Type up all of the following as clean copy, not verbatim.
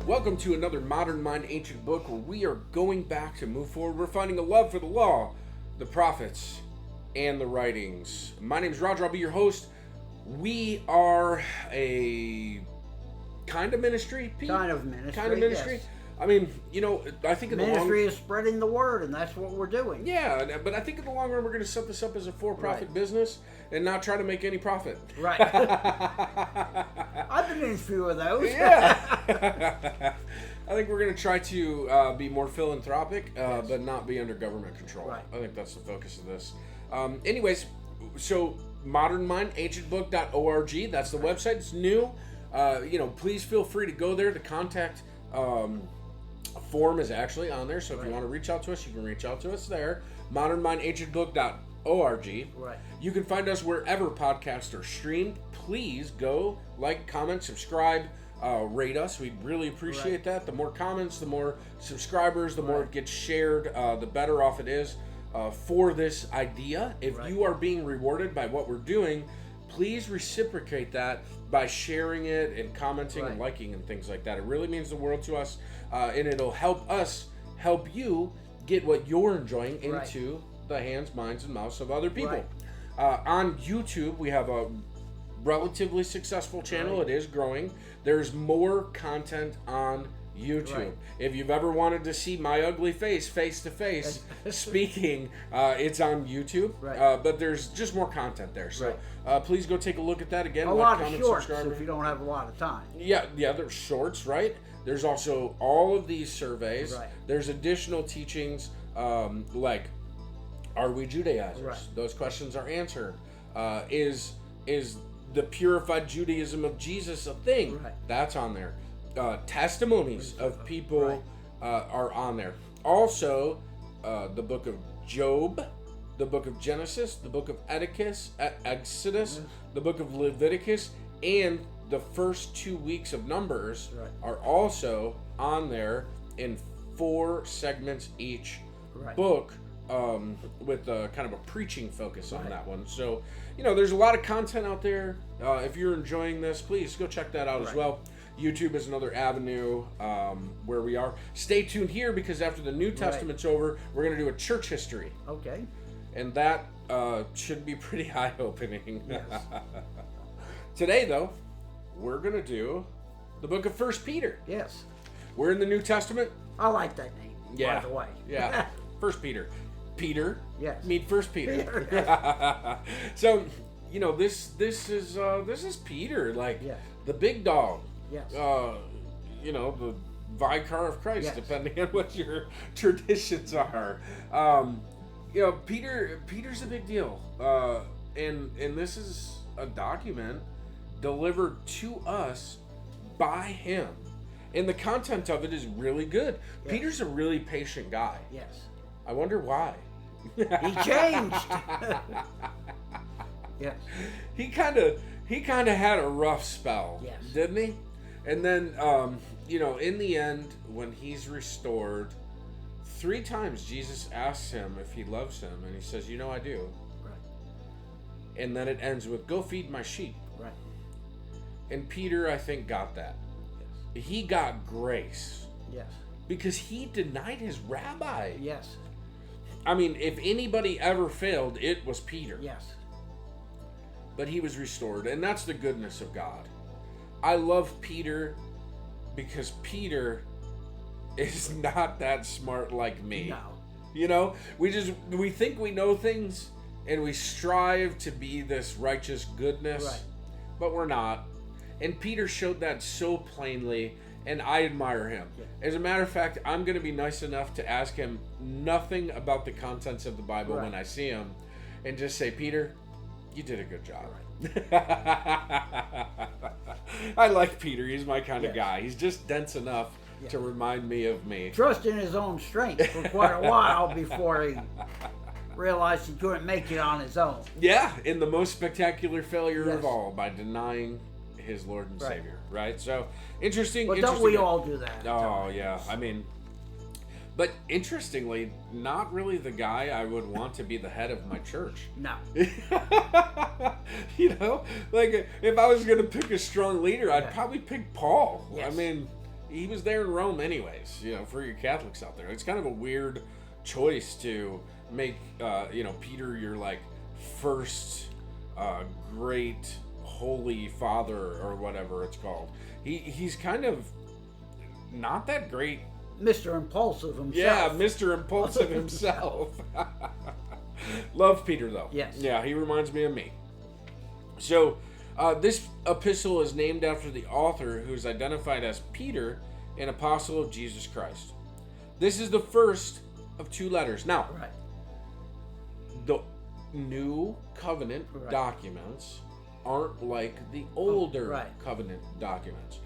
Welcome to another Modern Mind Ancient Book where we are going back to move forward. We're finding a love for the law, the prophets, and the writings. My name is Roger. I'll be your host. We are a kind of ministry, Pete? Kind of ministry. Yes. I mean, I think in the ministry is spreading the word, and that's what we're doing. Yeah, but I think in the long run we're going to set this up as a for-profit business and not try to make any profit. Right. I've been in a few of those. Yeah. I think we're going to try to be more philanthropic, but not be under government control. Right. I think that's the focus of this. Anyways, so modernmindancientbook.org, that's the website. It's new. Please feel free to go there. The contact form is actually on there, so if you want to reach out to us, you can reach out to us there. modernmindancientbook.org. Right. You can find us wherever podcasts are streamed. Please go like, comment, subscribe, rate us. We'd really appreciate that. The more comments, the more subscribers, the more it gets shared, the better off it is for this idea. If you are being rewarded by what we're doing, please reciprocate that by sharing it and commenting and liking and things like that. It really means the world to us, and it'll help us help you get what you're enjoying into the hands, minds, and mouths of other people. On YouTube, we have a relatively successful channel. It is growing. There's more content on YouTube. If you've ever wanted to see my ugly face to face speaking, it's on YouTube. But there's just more content there. So please go take a look at that again. A lot of shorts if you don't have a lot of time. Yeah, there's shorts, right? There's also all of these surveys. There's additional teachings like, are we Judaizers? Those questions are answered. Is the purified Judaism of Jesus a thing? That's on there. Testimonies of people are on there. Also, the book of Job, the book of Genesis, the book of Exodus, the book of Leviticus, and the first 2 weeks of Numbers are also on there in 4 segments each book, with kind of a preaching focus on that one. So, there's a lot of content out there. If you're enjoying this, please go check that out as well. YouTube is another avenue where we are. Stay tuned here because after the New Testament's over, we're going to do a church history. Okay. And that should be pretty eye-opening. Yes. Today, though, we're going to do the book of 1 Peter. Yes. We're in the New Testament. I like that name, by the way. Yeah. 1 Peter. Peter. Yes. Meet 1 Peter. So, this is Peter, like the big dog. Yes. The vicar of Christ, depending on what your traditions are. Peter's a big deal. And this is a document delivered to us by him. And the content of it is really good. Yes. Peter's a really patient guy. Yes. I wonder why. He changed. Yes. He kind of had a rough spell, didn't he? And then, in the end, when he's restored, 3 times Jesus asks him if he loves him, and he says, I do. Right. And then it ends with, go feed my sheep. Right. And Peter, I think, got that. Yes. He got grace. Yes. Because he denied his rabbi. Yes. I mean, if anybody ever failed, it was Peter. Yes. But he was restored, and that's the goodness of God. I love Peter because Peter is not that smart like me. No. We think we know things, and we strive to be this righteous goodness, but we're not. And Peter showed that so plainly, and I admire him. Yeah. As a matter of fact, I'm going to be nice enough to ask him nothing about the contents of the Bible when I see him, and just say, Peter, you did a good job. I like Peter. He's my kind of guy. He's just dense enough to remind me of me. Trust in his own strength for quite a while before he realized he couldn't make it on his own. Yeah, in the most spectacular failure of all, by denying his Lord and Savior. Right? So, interesting. But don't we all do that? Oh, yeah. I mean, but interestingly, not really the guy I would want to be the head of my church. No. Like if I was going to pick a strong leader, I'd probably pick Paul. Yes. I mean, he was there in Rome anyways, for your Catholics out there. It's kind of a weird choice to make, Peter your, like, first great holy father or whatever it's called. He's kind of not that great. Mr. Impulsive himself. Yeah, Mr. Impulsive himself. Love Peter, though. Yes. Yeah, he reminds me of me. So, this epistle is named after the author, who is identified as Peter, an apostle of Jesus Christ. This is the first of 2 letters. Now, right. The New Covenant documents aren't like the older covenant documents.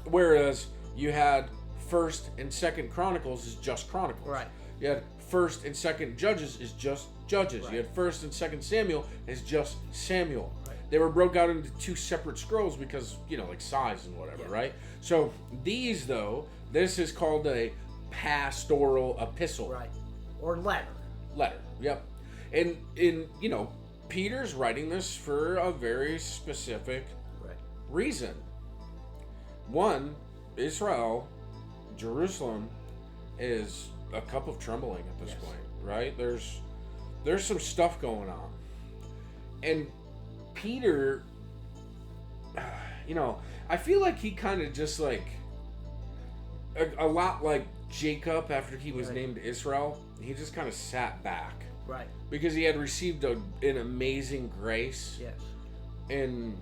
Whereas you had 1st and 2nd Chronicles is just Chronicles. Right. You had 1st and 2nd Judges is just Judges. Right. You had 1st and 2nd Samuel is just Samuel. Right. They were broke out into 2 separate scrolls because, like size and whatever, right? So these, though, this is called a pastoral epistle. Right. Or letter. Letter, yep. And Peter's writing this for a very specific reason. One, Israel, Jerusalem, is a cup of trembling at this point, right? There's some stuff going on. And Peter, I feel like he kind of just like, a lot like Jacob after he was named Israel, he just kind of sat back. Right. Because he had received an amazing grace. Yes. And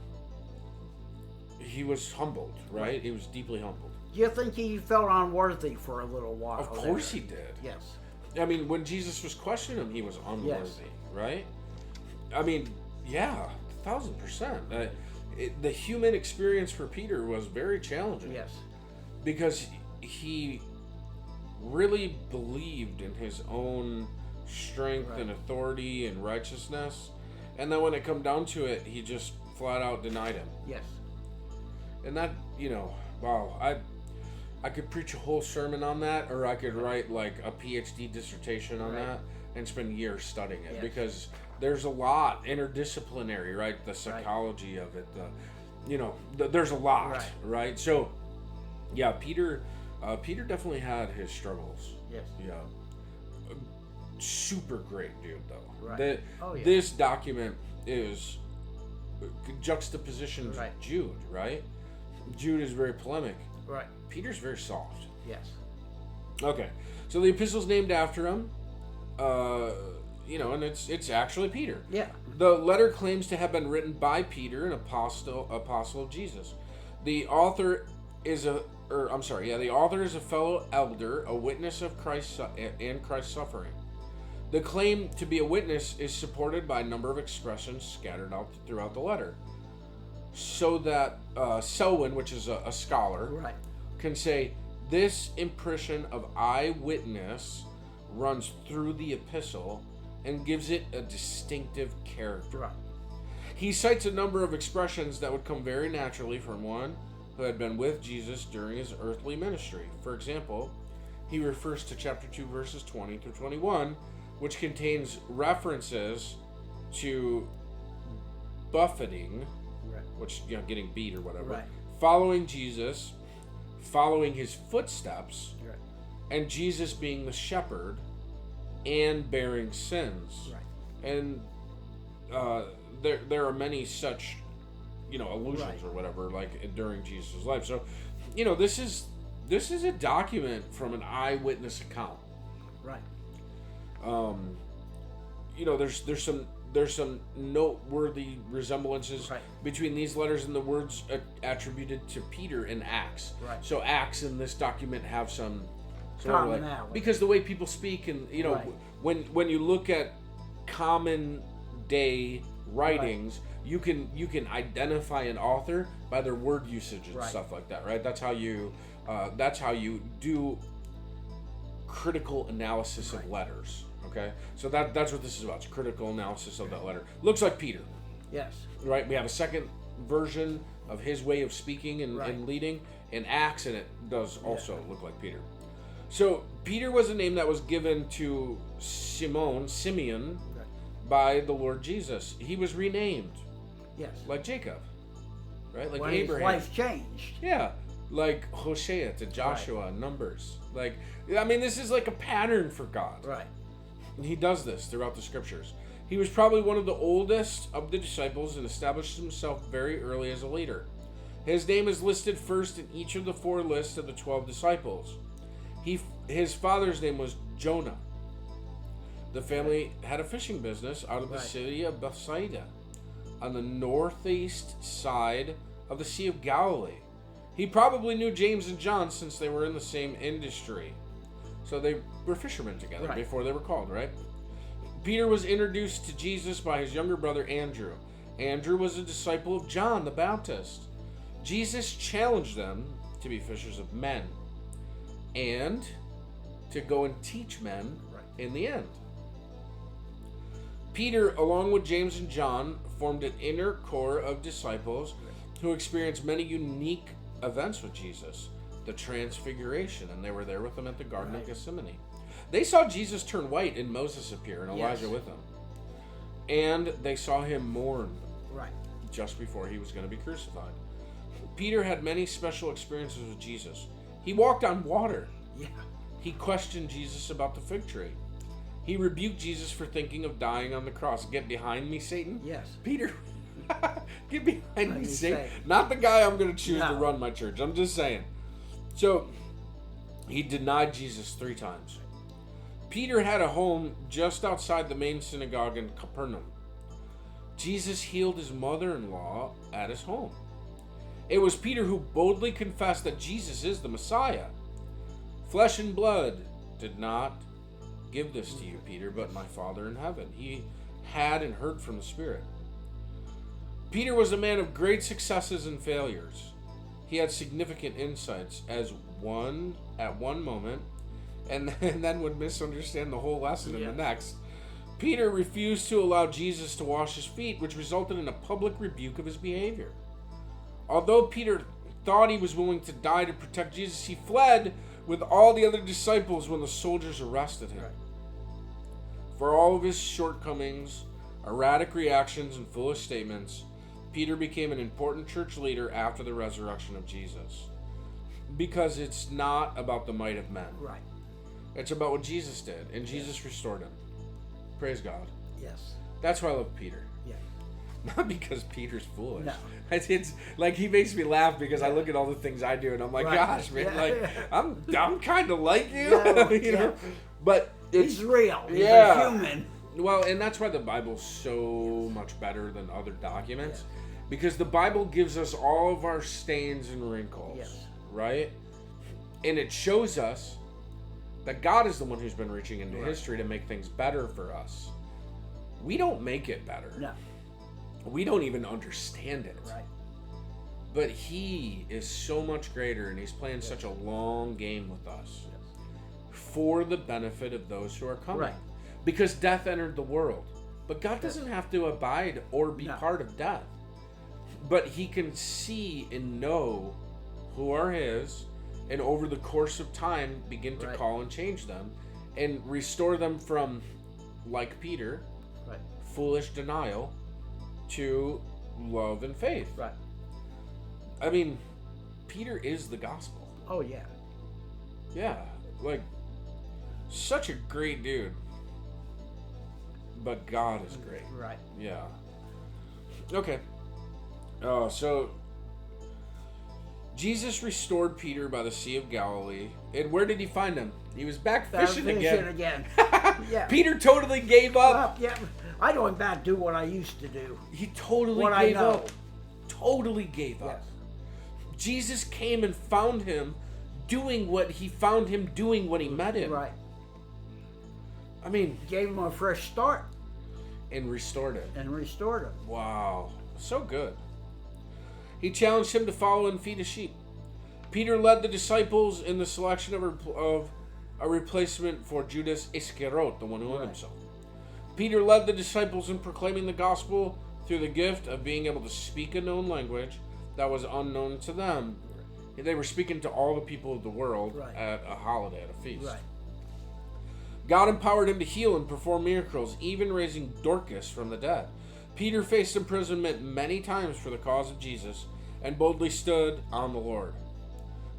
he was humbled, right? He was deeply humbled. Do you think he felt unworthy for a little while? Of course he did. Yes. I mean, when Jesus was questioning him, he was unworthy, right? I mean, yeah, 1,000%. The human experience for Peter was very challenging. Yes. Because he really believed in his own strength and authority and righteousness, and then when it come down to it, he just flat out denied him. Yes. And that, wow, I could preach a whole sermon on that, or I could write like a PhD dissertation on that and spend years studying it, because there's a lot interdisciplinary, right? The psychology of it, there's a lot, right? So, yeah, Peter definitely had his struggles. Yes. Yeah. Super great dude, though. Right. This document is juxtaposition Jude, right? Jude is very polemic. Right. Peter's very soft. Yes. Okay. So the epistle's named after him. And it's actually Peter. Yeah. The letter claims to have been written by Peter, an apostle of Jesus. The author is a fellow elder, a witness of Christ and Christ's suffering. The claim to be a witness is supported by a number of expressions scattered out throughout the letter, so that Selwyn, which is a scholar, can say this impression of eyewitness runs through the epistle and gives it a distinctive character. He cites a number of expressions that would come very naturally from one who had been with Jesus during his earthly ministry. For example, he refers to chapter 2, verses 20 through 21, which contains references to buffeting, which, getting beat or whatever, following Jesus, following his footsteps, and Jesus being the shepherd and bearing sins. And there are many such, allusions or whatever, like during Jesus' life. So, this is a document from an eyewitness account. There's some noteworthy resemblances between these letters and the words attributed to Peter in Acts. So Acts in this document have some sort of because the way people speak, and when you look at common day writings, you can identify an author by their word usage and stuff like that, right? That's how you do critical analysis of letters. Okay, so that's what this is about. It's critical analysis of that letter. Looks like Peter. Yes. Right. We have a second version of his way of speaking and leading in Acts, and it does also look like Peter. So Peter was a name that was given to Simeon, by the Lord Jesus. He was renamed. Yes. Like Jacob. Right? Like when Abraham. His life changed. Yeah. like Hosea to Joshua, Numbers. Like, I mean, this is like a pattern for God. Right. And he does this throughout the scriptures. He was probably one of the oldest of the disciples and established himself very early as a leader. His name is listed first in each of the 4 lists of the 12 disciples. His father's name was Jonah. The family had a fishing business out of the city of Bethsaida on the northeast side of the Sea of Galilee. He probably knew James and John since they were in the same industry. So they were fishermen together before they were called, right? Peter was introduced to Jesus by his younger brother Andrew. Andrew was a disciple of John the Baptist. Jesus challenged them to be fishers of men and to go and teach men in the end. Peter, along with James and John, formed an inner core of disciples who experienced many unique events with Jesus. The Transfiguration, and they were there with him at the Garden of Gethsemane. They saw Jesus turn white and Moses appear and Elijah with him. And they saw him mourn just before he was going to be crucified. Peter had many special experiences with Jesus. He walked on water. He questioned Jesus about the fig tree. He rebuked Jesus for thinking of dying on the cross. Get behind me, Satan. Peter, get behind me, Satan. Not the guy I'm going to choose to run my church. I'm just saying. So, he denied Jesus 3 times. Peter had a home just outside the main synagogue in Capernaum. Jesus healed his mother-in-law at his home. It was Peter who boldly confessed that Jesus is the Messiah. Flesh and blood did not give this to you, Peter, but my Father in heaven. He had and heard from the Spirit. Peter was a man of great successes and failures. He had significant insights at one moment, and then would misunderstand the whole lesson in the next. Peter refused to allow Jesus to wash his feet, which resulted in a public rebuke of his behavior. Although Peter thought he was willing to die to protect Jesus, he fled with all the other disciples when the soldiers arrested him. For all of his shortcomings, erratic reactions, and foolish statements, Peter became an important church leader after the resurrection of Jesus. Because it's not about the might of men. It's about what Jesus did, and Jesus restored him. Praise God. That's why I love Peter. Not because Peter's foolish. No. It's like he makes me laugh because I look at all the things I do and I'm like, gosh, man, like I'm kind of like you, you know. But he's real. He's a human. Well, and that's why the Bible's so much better than other documents, because the Bible gives us all of our stains and wrinkles, right? And it shows us that God is the one who's been reaching into history to make things better for us. We don't make it better. No. We don't even understand it. But he is so much greater, and he's playing such a long game with us for the benefit of those who are coming. Because death entered the world. But God doesn't have to abide or be part of death. But he can see and know who are his, and over the course of time begin to call and change them and restore them from, like Peter, foolish denial to love and faith. I mean, Peter is the gospel. Oh, yeah. Yeah. Like, such a great dude. But God is great. Yeah. Okay. So, Jesus restored Peter by the Sea of Galilee. And where did he find him? He was back fishing again. Peter totally gave up. I don't about do what I used to do. He totally gave up. Totally gave up. Jesus came and found him doing what he found him doing when he met him. I mean, gave him a fresh start. And restored it. Wow. So good. He challenged him to follow and feed his sheep. Peter led the disciples in the selection of a replacement for Judas Iscariot, the one who hung himself. Peter led the disciples in proclaiming the gospel through the gift of being able to speak a known language that was unknown to them. They were speaking to all the people of the world at a holiday, at a feast. God empowered him to heal and perform miracles, even raising Dorcas from the dead. Peter faced imprisonment many times for the cause of Jesus and boldly stood on the Lord.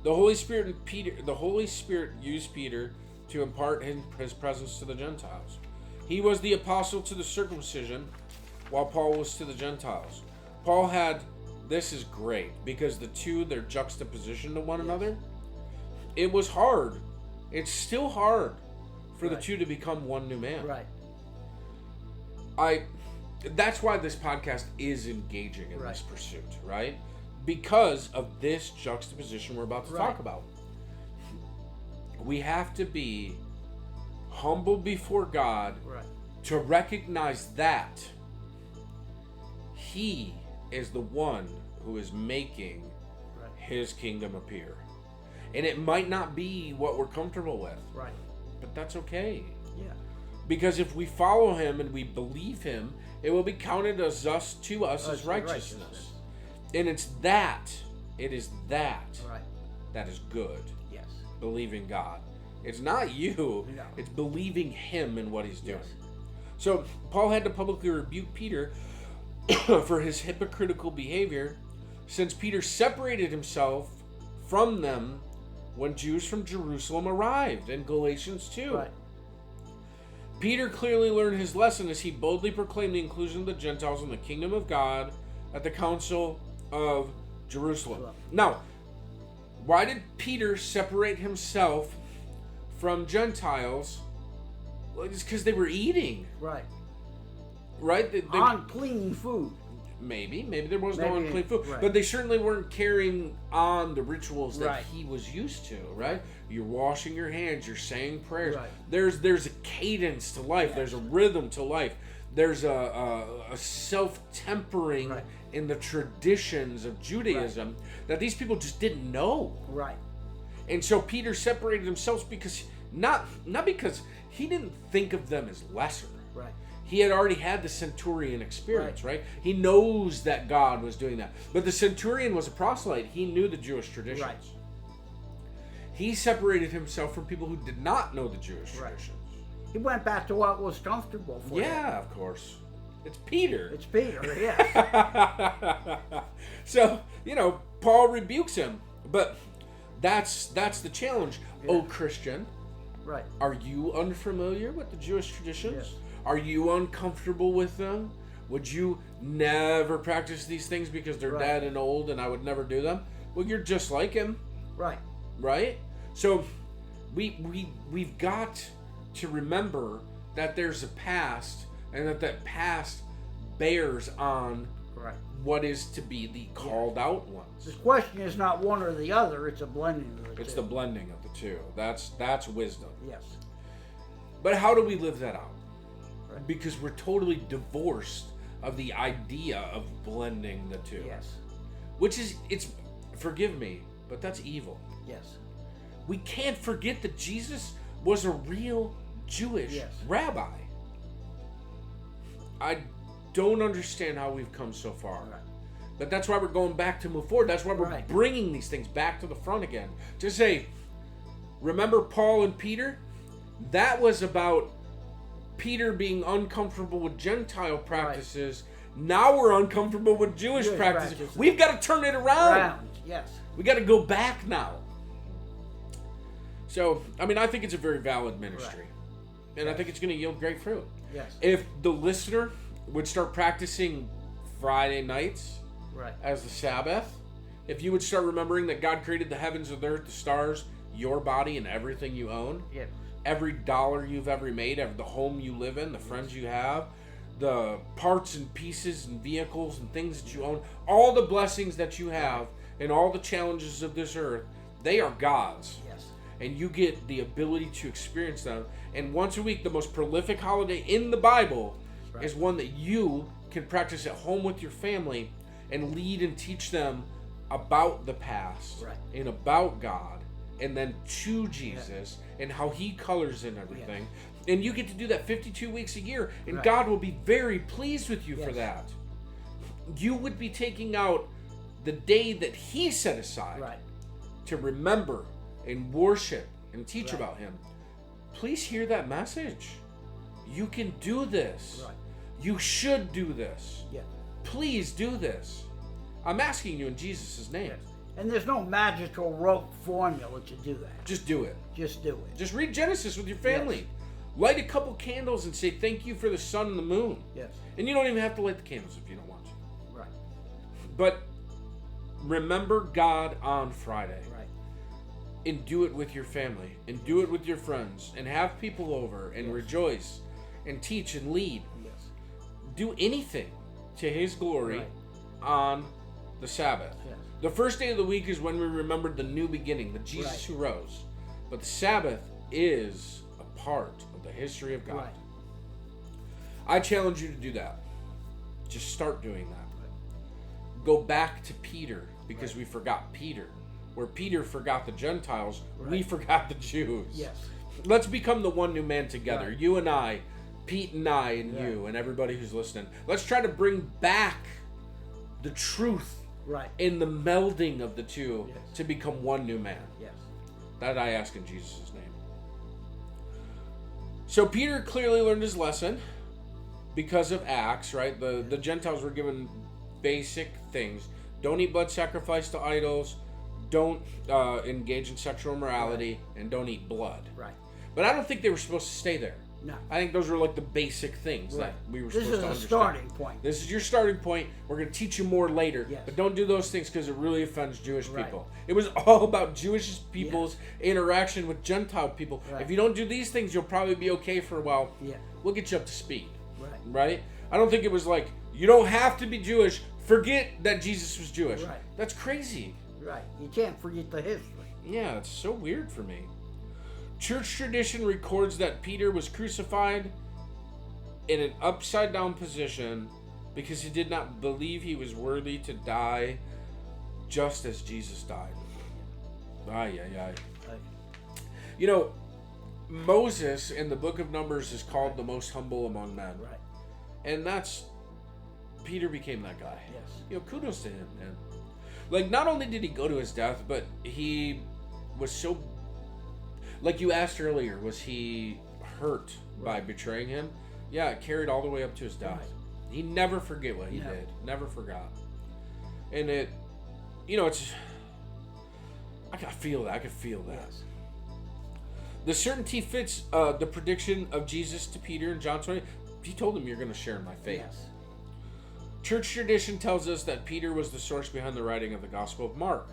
The Holy Spirit used Peter to impart his presence to the Gentiles. He was the apostle to the circumcision, while Paul was to the Gentiles. Paul had, this is great, because the two, their juxtaposition to one another, it was hard. It's still hard for the two to become one new man. Right. That's why this podcast is engaging in this pursuit, right? Because of this juxtaposition we're about to talk about. We have to be humble before God to recognize that He is the one who is making His kingdom appear. And it might not be what we're comfortable with. Right. But that's okay. Yeah. Because if we follow Him and we believe Him, it will be counted as as righteousness. And it is that that is good. Yes. Believing God. It's not you. No. It's believing Him and what He's doing. Yes. So Paul had to publicly rebuke Peter for his hypocritical behavior, since Peter separated himself from them when Jews from Jerusalem arrived in Galatians 2. Right. Peter clearly learned his lesson as he boldly proclaimed the inclusion of the Gentiles in the kingdom of God at the Council of Jerusalem. Now, why did Peter separate himself from Gentiles? Well, it's because they were eating. Right. Right? They unclean food. Maybe there was no unclean food. Right. But they certainly weren't carrying on the rituals that he was used to, right? You're washing your hands, you're saying prayers. Right. There's a cadence to life, there's a rhythm to life. There's a self-tempering in the traditions of Judaism that these people just didn't know. Right. And so Peter separated himself because not because he didn't think of them as lesser. Right. He had already had the centurion experience, right? He knows that God was doing that. But the centurion was a proselyte. He knew the Jewish traditions. Right. He separated himself from people who did not know the Jewish traditions. He went back to what was comfortable for him. Yeah, of course. It's Peter. It's Peter, yes. So, Paul rebukes him. But that's the challenge. Yeah. Oh, Christian. Right. Are you unfamiliar with the Jewish traditions? Yes. Are you uncomfortable with them? Would you never practice these things because they're dead and old and I would never do them? Well, you're just like him. Right. Right? So we've got to remember that there's a past and that past bears on what is to be the called out ones. The question is not one or the other, it's a blending of the two. It's the blending of the two. That's wisdom. Yes. But how do we live that out? Because we're totally divorced of the idea of blending the two. Yes. Which is, forgive me, but that's evil. Yes. We can't forget that Jesus was a real Jewish rabbi. I don't understand how we've come so far. Right. But that's why we're going back to move forward. That's why we're bringing these things back to the front again. To say, remember Paul and Peter? That was about Peter being uncomfortable with Gentile practices. Right. Now we're uncomfortable with Jewish practices. We've got to turn it around. Yes. We got to go back now. So, I think it's a very valid ministry. And I think it's going to yield great fruit. Yes. If the listener would start practicing Friday nights as the Sabbath, if you would start remembering that God created the heavens and the earth, the stars, your body, and everything you own, every dollar you've ever made, the home you live in, the friends you have, the parts and pieces and vehicles and things that you own, all the blessings that you have and all the challenges of this earth, they are God's. Yes. And you get the ability to experience them. And once a week, the most prolific holiday in the Bible is one that you can practice at home with your family and lead and teach them about the past and about God and then to Jesus and how He colors in everything. Yes. And you get to do that 52 weeks a year, and God will be very pleased with you for that. You would be taking out the day that He set aside to remember and worship and teach about Him. Please hear that message. You can do this. You should do this. Please do this. I'm asking you in Jesus' name. And there's no magical rope formula to do that. Just do it. Just do it. Just read Genesis with your family. Yes. Light a couple candles and say thank you for the sun and the moon. Yes. And you don't even have to light the candles if you don't want to. Right. But remember God on Friday. Right. And do it with your family. And do it with your friends. And have people over and rejoice. And teach and lead. Yes. Do anything to His glory on the Sabbath. Yes. The first day of the week is when we remembered the new beginning, the Jesus who rose. But the Sabbath is a part of the history of God. Right. I challenge you to do that. Just start doing that. Right. Go back to Peter, because we forgot Peter. Where Peter forgot the Gentiles, we forgot the Jews. Yes. Let's become the one new man together. Right. You and I, Pete and I and you and everybody who's listening. Let's try to bring back the truth in the melding of the two to become one new man. Yes. That I ask in Jesus' name. So Peter clearly learned his lesson because of Acts, right? The Gentiles were given basic things. Don't eat blood sacrificed to idols. Don't engage in sexual immorality. And don't eat blood. Right. But I don't think they were supposed to stay there. No. I think those were like the basic things that we were supposed to understand. This is a starting point. This is your starting point. We're going to teach you more later. Yes. But don't do those things because it really offends Jewish people. It was all about Jewish people's interaction with Gentile people. Right. If you don't do these things, you'll probably be okay for a while. Yeah. We'll get you up to speed. Right? I don't think it was like, you don't have to be Jewish. Forget that Jesus was Jewish. Right. That's crazy. Right. You can't forget the history. Yeah, it's so weird for me. Church tradition records that Peter was crucified in an upside down position because he did not believe he was worthy to die just as Jesus died. Ay. You know, Moses in the book of Numbers is called the most humble among men. Right. And that's, Peter became that guy. Yes. You know, kudos to him, man. Like, not only did he go to his death, but he was so, like you asked earlier, was he hurt by betraying him? Yeah, it carried all the way up to his death. Right. He never forget what he did. Never forgot. And it, you know, it's, I could feel that. Yes. The certainty fits the prediction of Jesus to Peter in John 20. He told him, you're going to share in my fate. Yes. Church tradition tells us that Peter was the source behind the writing of the Gospel of Mark.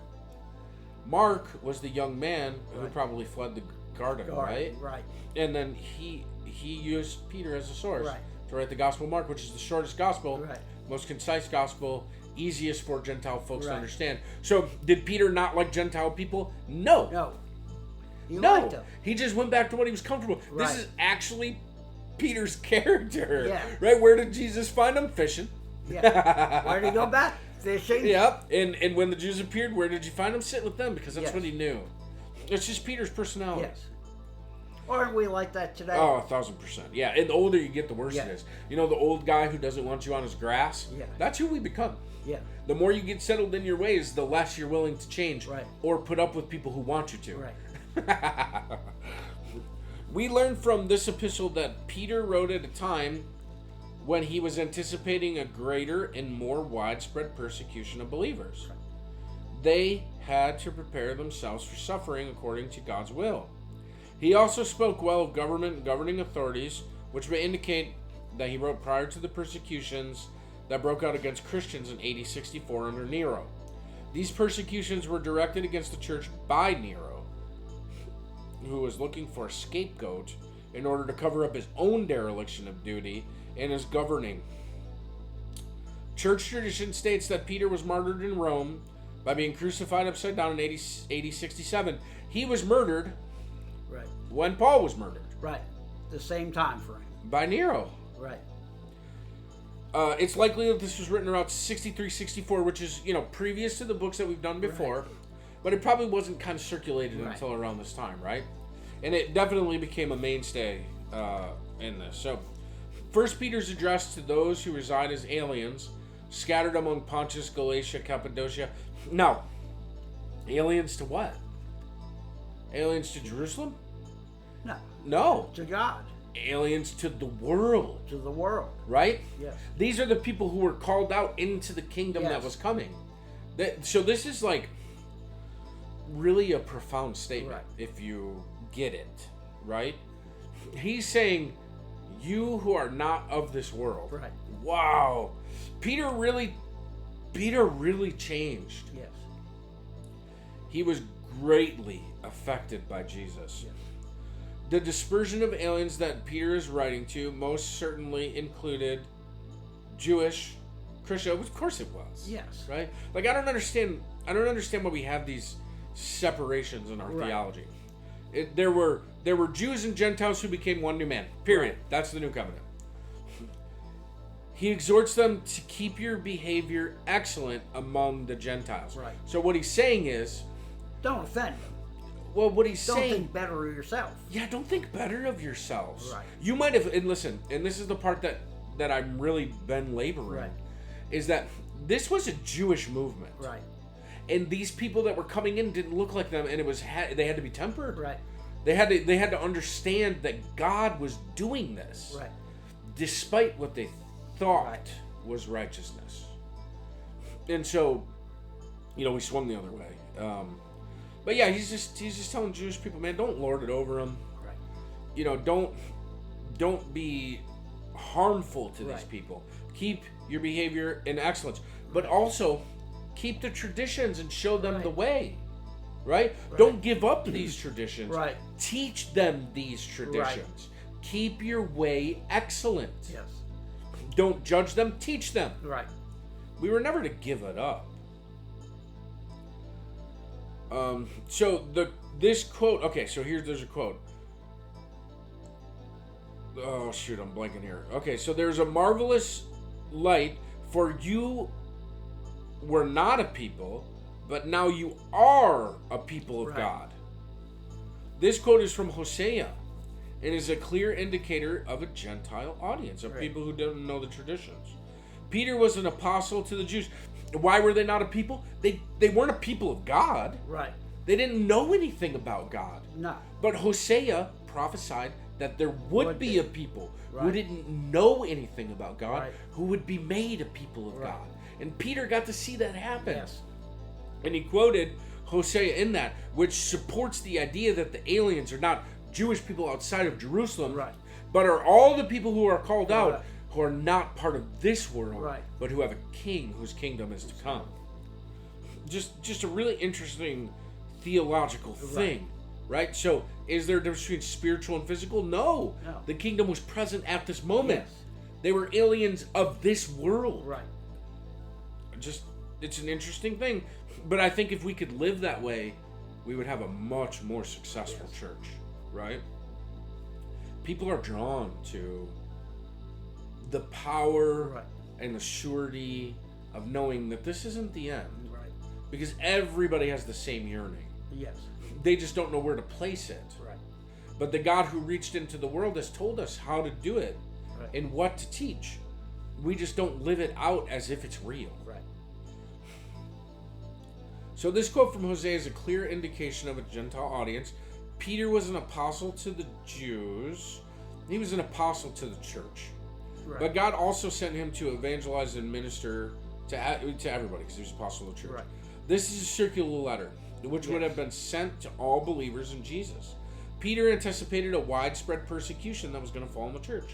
Mark was the young man who probably fled the garden, right? Right. And then he used Peter as a source to write the Gospel of Mark, which is the shortest gospel, most concise gospel, easiest for Gentile folks to understand. So, did Peter not like Gentile people? No. He liked them. He just went back to what he was comfortable. Right. This is actually Peter's character. Yeah. Right? Where did Jesus find him? Fishing. Yeah. Where did he go back? Fishing. Yep. And when the Jews appeared, where did you find him? Sitting with them, because that's what he knew. It's just Peter's personality. Yes. Aren't we like that today? Oh, 1,000%. Yeah, and the older you get, the worse it is. You know, the old guy who doesn't want you on his grass? Yeah. That's who we become. Yeah. The more you get settled in your ways, the less you're willing to change. Right. Or put up with people who want you to. Right. We learn from this epistle that Peter wrote at a time when he was anticipating a greater and more widespread persecution of believers. They had to prepare themselves for suffering according to God's will. He also spoke well of government and governing authorities, which may indicate that he wrote prior to the persecutions that broke out against Christians in AD 64 under Nero. These persecutions were directed against the church by Nero, who was looking for a scapegoat in order to cover up his own dereliction of duty in his governing. Church tradition states that Peter was martyred in Rome by being crucified upside down in AD 67. He was murdered when Paul was murdered. Right. The same time frame. By Nero. Right. It's likely that this was written around 63, 64, which is, you know, previous to the books that we've done before. Right. But it probably wasn't kind of circulated until around this time, right? And it definitely became a mainstay in this. So, 1 Peter's addressed to those who reside as aliens, scattered among Pontus, Galatia, Cappadocia. No. Aliens to what? Aliens to Jerusalem? No. To God. Aliens to the world. To the world. Right? Yes. These are the people who were called out into the kingdom that was coming. So this is like, really a profound statement Right. if you get it, right? He's saying, you who are not of this world. Right. Wow. Peter really changed. Yes. He was greatly affected by Jesus. Yes. The dispersion of aliens that Peter is writing to most certainly included Jewish, Christian. Of course it was. Yes. Right? Like, I don't understand why we have these separations in our theology. There were Jews and Gentiles who became one new man. Period. Right. That's the new covenant. He exhorts them to keep your behavior excellent among the Gentiles. Right. So what he's saying is, don't offend them. well, what he's Don't saying, think better of yourself. yeah, don't think better of yourselves. Right. You might have, and listen, and this is the part that I'm really been laboring, Right. is that this was a Jewish movement. Right. And these people that were coming in didn't look like them, and they had to be tempered. Right. They had to understand that God was doing this, Right. despite what they thought Right. was righteousness. And so, we swung the other way. But yeah, he's just telling Jewish people, man, don't lord it over them. Right. Don't be harmful to these Right. people. Keep your behavior in excellence, but also keep the traditions and show them Right. the way. Right? Right. Don't give up these traditions. Right. Teach them these traditions. Keep your way excellent. Yes. Don't judge them, teach them. Right. We were never to give it up. So this quote, okay, so there's a quote. Oh shoot, I'm blanking here. Okay, so there's a marvelous light, for you were not a people, but now you are a people of Right. God. This quote is from Hosea and is a clear indicator of a Gentile audience, of Right. people who don't know the traditions. Peter was an apostle to the Jews. Why were they not a people? They weren't a people of God. Right. They didn't know anything about God. No. But Hosea prophesied that there would be a people who Right. didn't know anything about God, Right. who would be made a people of Right. God. And Peter got to see that happen. Yes. And he quoted Hosea in that, which supports the idea that the aliens are not Jewish people outside of Jerusalem, Right. but are all the people who are called out, Right. who are not part of this world, Right. but who have a king whose kingdom is to come. Just a really interesting theological thing, right? So, is there a difference between spiritual and physical? No. No. The kingdom was present at this moment. Yes. They were aliens of this world. Right. It's an interesting thing. But I think if we could live that way, we would have a much more successful church, right? People are drawn to the power Right. and the surety of knowing that this isn't the end. Right. Because everybody has the same yearning. Yes. They just don't know where to place it. Right. But the God who reached into the world has told us how to do it Right. and what to teach. We just don't live it out as if it's real. Right. So this quote from Hosea is a clear indication of a Gentile audience. Peter was an apostle to the Jews. He was an apostle to the church. Right. But God also sent him to evangelize and minister to everybody, because he was apostle of the church. Right. This is a circular letter, which would have been sent to all believers in Jesus. Peter anticipated a widespread persecution that was going to fall on the church.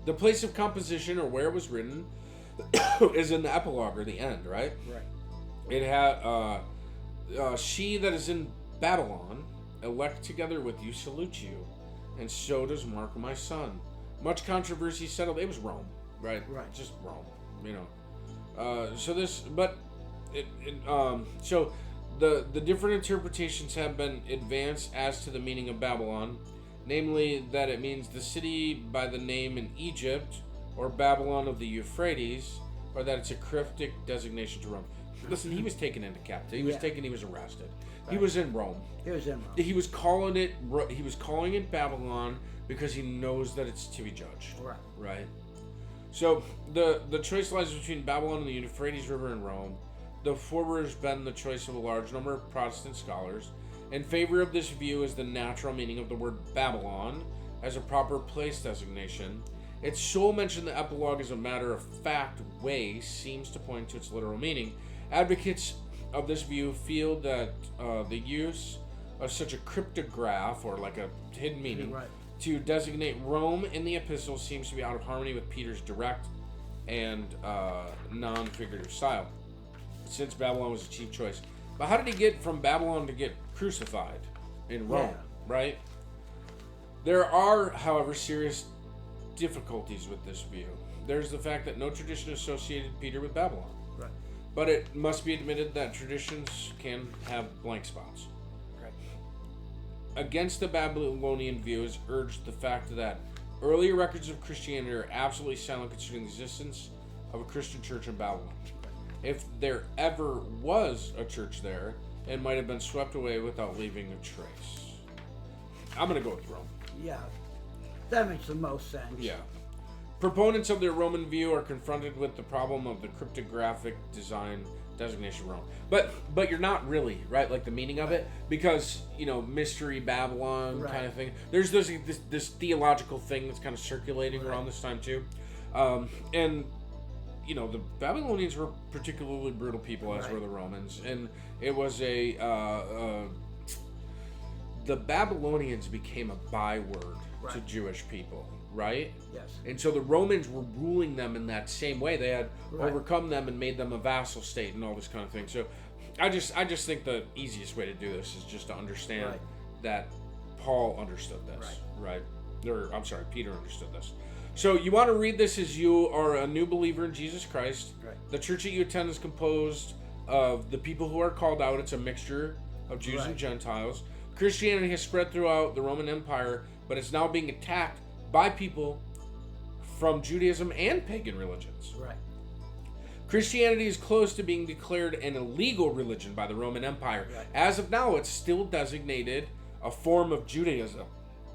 The place of composition, or where it was written, is in the epilogue, or the end, right? Right. It had, she that is in Babylon, elect together with you, salute you, and so does Mark, my son. Much controversy settled. It was Rome, right? Right. Just Rome, So the different interpretations have been advanced as to the meaning of Babylon, namely that it means the city by the name in Egypt, or Babylon of the Euphrates, or that it's a cryptic designation to Rome. Listen, he was taken into captivity. He was arrested. Right. He was in Rome. He was in Rome. He was calling it Babylon because he knows that it's to be judged. Right. Right. So the choice lies between Babylon and the Euphrates River and Rome. The former has been the choice of a large number of Protestant scholars. In favor of this view is the natural meaning of the word Babylon as a proper place designation. Its sole mention in the epilogue as a matter of fact way seems to point to its literal meaning. Advocates of this view feel that the use of such a cryptograph, or like a hidden meaning, to designate Rome in the epistle seems to be out of harmony with Peter's direct and non-figurative style, since Babylon was the chief choice. But how did he get from Babylon to get crucified in Rome, right? There are, however, serious difficulties with this view. There's the fact that no tradition associated Peter with Babylon. Right. But it must be admitted that traditions can have blank spots. Right. Against the Babylonian view is urged the fact that earlier records of Christianity are absolutely silent concerning the existence of a Christian church in Babylon. If there ever was a church there, it might have been swept away without leaving a trace. I'm going to go with Rome. Yeah, that makes the most sense. Yeah. Proponents of the Roman view are confronted with the problem of the cryptographic design designation Rome. But you're not really, right? Like the meaning of it, because, mystery Babylon kind of thing. There's this theological thing that's kind of circulating around this time too. And the Babylonians were particularly brutal people, as were the Romans. And it was the Babylonians became a byword to Jewish people, right? Yes. And so the Romans were ruling them in that same way. They had overcome them and made them a vassal state and all this kind of thing. So I just think the easiest way to do this is just to understand that Paul understood this, right? Or, I'm sorry, Peter understood this. So you want to read this as you are a new believer in Jesus Christ. Right. The church that you attend is composed of the people who are called out. It's a mixture of Jews and Gentiles. Christianity has spread throughout the Roman Empire, but it's now being attacked by people from Judaism and pagan religions. Right. Christianity is close to being declared an illegal religion by the Roman Empire. Right. As of now, it's still designated a form of Judaism.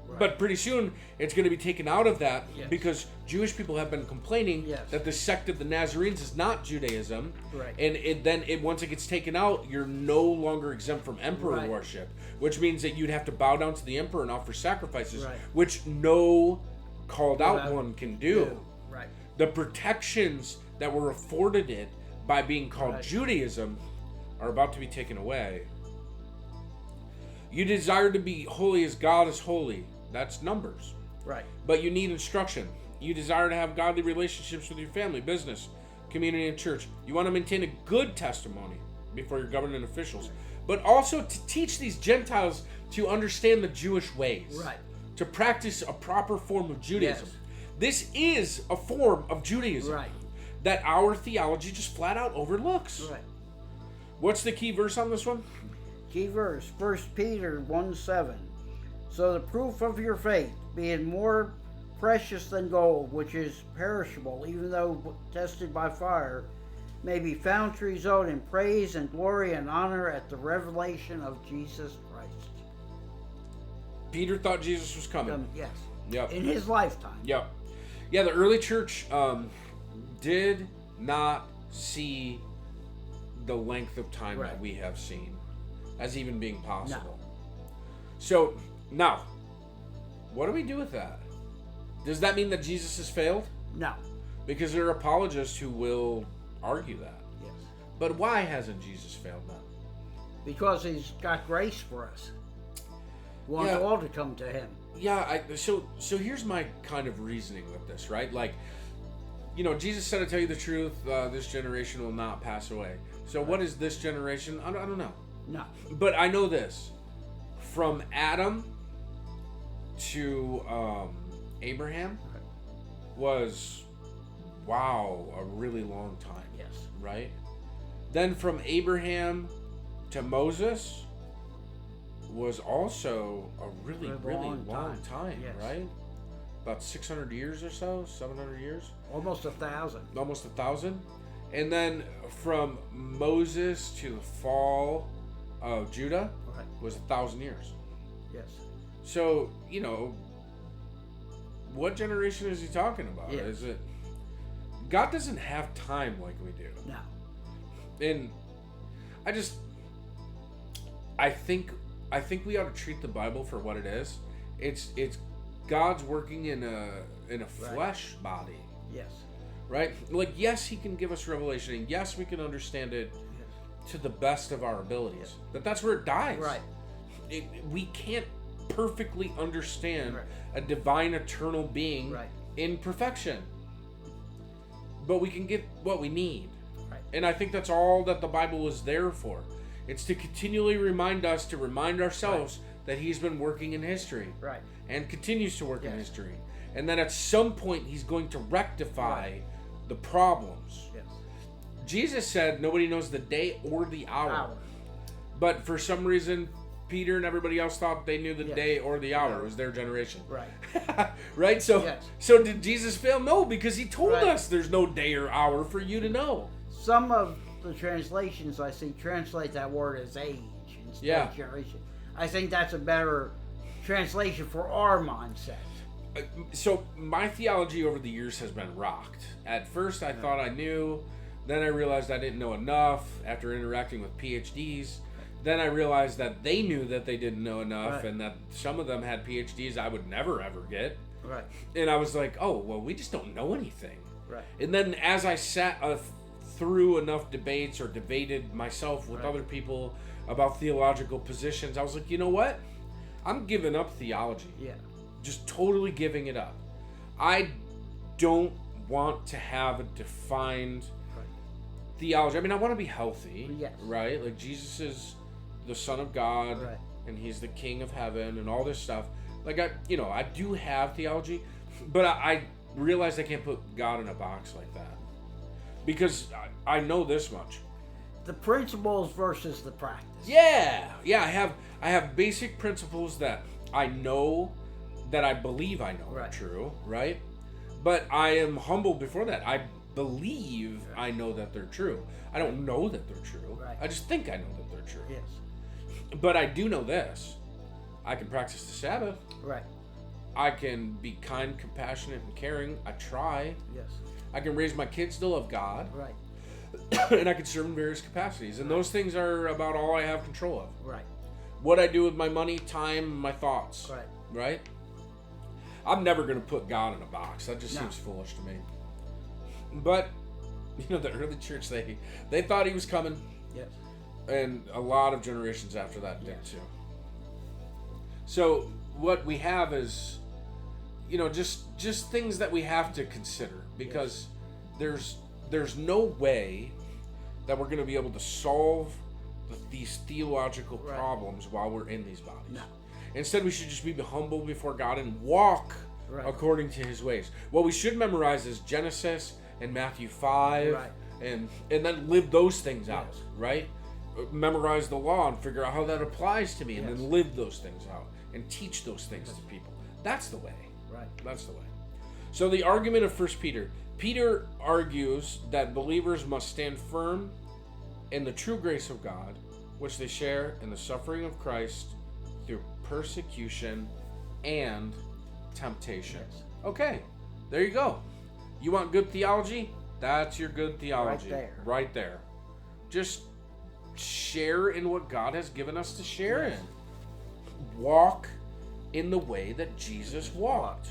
Right. But pretty soon, it's going to be taken out of that because Jewish people have been complaining that the sect of the Nazarenes is not Judaism. Right. And once it gets taken out, you're no longer exempt from emperor worship, which means that you'd have to bow down to the emperor and offer sacrifices, which no called out one can do. Right. The protections that were afforded it by being called Judaism are about to be taken away. You desire to be holy as God is holy. That's Numbers. Right. But you need instruction. You desire to have godly relationships with your family, business, community, and church. You want to maintain a good testimony before your government officials. But also to teach these Gentiles to understand the Jewish ways. Right. To practice a proper form of Judaism. Yes. This is a form of Judaism. Right. That our theology just flat out overlooks. Right. What's the key verse on this one? Key verse, 1 Peter 1:7. So the proof of your faith, being more precious than gold, which is perishable, even though tested by fire, may be found to result in praise and glory and honor at the revelation of Jesus Christ. Peter thought Jesus was coming. Yes. Yep. In his lifetime. Yep. Yeah, the early church did not see the length of time that we have seen as even being possible. No. So, now, what do we do with that? Does that mean that Jesus has failed? No. Because there are apologists who will argue that. Yes. But why hasn't Jesus failed then? Because he's got grace for us. We want all to come to him. Yeah, so here's my kind of reasoning with this, right? Like, Jesus said, to tell you the truth, this generation will not pass away. So what is this generation? I don't know. No. But I know this. From Adam to Abraham was, a really long time. Yes. Right? Then from Abraham to Moses was also a really long time, yes. Right? About 600 years or so, 700 years? Almost 1,000. Almost 1,000. And then from Moses to the fall of Judah was 1,000 years. Yes. So, what generation is he talking about? Yes. Is it God doesn't have time like we do? No. And I think we ought to treat the Bible for what it is. It's God's working in a flesh body. Yes. Right? Like, yes, he can give us revelation, and yes, we can understand it to the best of our abilities. That's where it dies. Right. We can't perfectly understand a divine eternal being in perfection. But we can get what we need. Right. And I think that's all that the Bible is there for. It's to continually remind us, to remind ourselves that he's been working in history. Right. And continues to work in history. And that at some point he's going to rectify the problems. Yes. Jesus said nobody knows the day or the hour. But for some reason, Peter and everybody else thought they knew the day or the hour. It was their generation. Right. Right? So so did Jesus fail? No, because he told us there's no day or hour for you to know. Some of the translations I see translate that word as age instead of generation. I think that's a better translation for our mindset. So my theology over the years has been rocked. At first I thought I knew, then I realized I didn't know enough after interacting with PhDs. Then I realized that they knew that they didn't know enough and that some of them had PhDs I would never ever get. Right. And I was like, oh, well, we just don't know anything. Right. And then as I sat through enough debates or debated myself with other people about theological positions, I was like, you know what? I'm giving up theology. Yeah. Just totally giving it up. I don't want to have a defined theology. I mean, I want to be healthy, right? Like Jesus is the Son of God, and he's the King of Heaven, and all this stuff. Like I do have theology, but I realize I can't put God in a box like that because I know this much: the principles versus the practice. Yeah. I have basic principles that I know, that I believe I know are true, right? But I am humble before that. I believe I know that they're true. I don't know that they're true. Right. I just think I know that they're true. Yes. But I do know this. I can practice the Sabbath. Right. I can be kind, compassionate, and caring. I try. Yes. I can raise my kids to love God. Right. And I can serve in various capacities. And those things are about all I have control of. Right. What I do with my money, time, my thoughts. Right. Right? I'm never going to put God in a box. That just seems foolish to me. But, the early church, they thought he was coming. Yes. And a lot of generations after that did too. So what we have is, just things that we have to consider, because there's no way that we're going to be able to solve these theological problems while we're in these bodies. No. Instead, we should just be humble before God and walk according to his ways. What we should memorize is Genesis and Matthew 5, and then live those things out, right? Memorize the law and figure out how that applies to me, and then live those things out and teach those things to people. That's the way. Right. That's the way. So the argument of 1 Peter. Peter argues that believers must stand firm in the true grace of God, which they share in the suffering of Christ through persecution and temptation. Yes. Okay, there you go. You want good theology? That's your good theology. Right there. Just share in what God has given us to share in. Walk in the way that Jesus walked.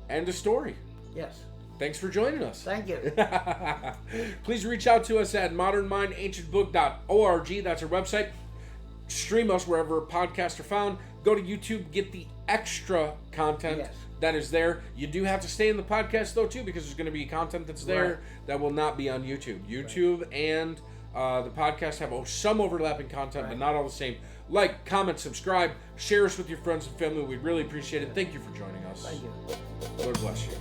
End of story. Yes. Thanks for joining us. Thank you. Please reach out to us at modernmindancientbook.org. That's our website. Stream us wherever podcasts are found. Go to YouTube, get the extra content that is there. You do have to stay in the podcast, though, too, because there's going to be content that's there that will not be on YouTube. YouTube and the podcast have some overlapping content, but not all the same. Like, comment, subscribe, share us with your friends and family. We'd really appreciate it. Thank you for joining us. Thank you. Lord bless you.